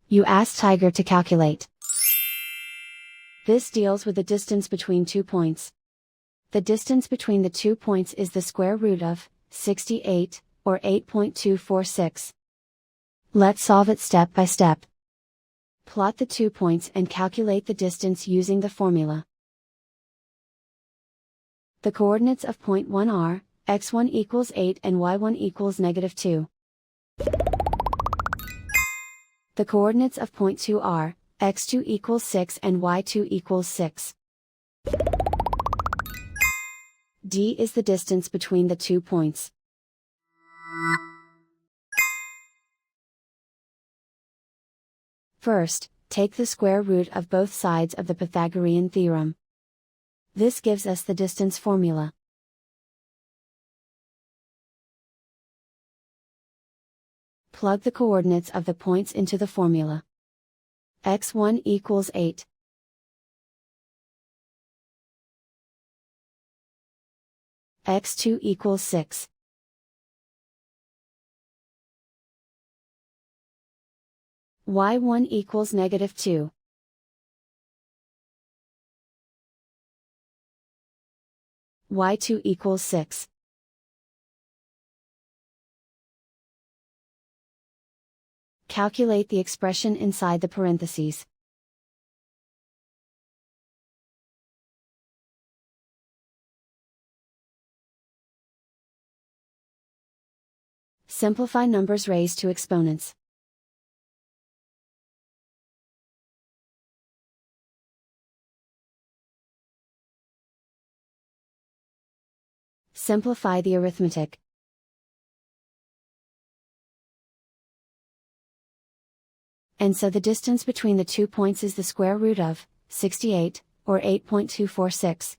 You ask Tiger to calculate. This deals with the distance between 2 points. The distance between the 2 points is the square root of 68, or 8.246. Let's solve it step by step. Plot the 2 points and calculate the distance using the formula. The coordinates of point 1 are, x1 equals 8 and y1 equals -2. The coordinates of point 2 are, x2 equals 6 and y2 equals 6. D is the distance between the 2 points. First, take the square root of both sides of the Pythagorean theorem. This gives us the distance formula. Plug the coordinates of the points into the formula. x1 equals 8. x2 equals 6. y1 equals -2. y2 equals 6. Calculate the expression inside the parentheses. Simplify numbers raised to exponents. Simplify the arithmetic. And so the distance between the 2 points is the square root of 68, or 8.246.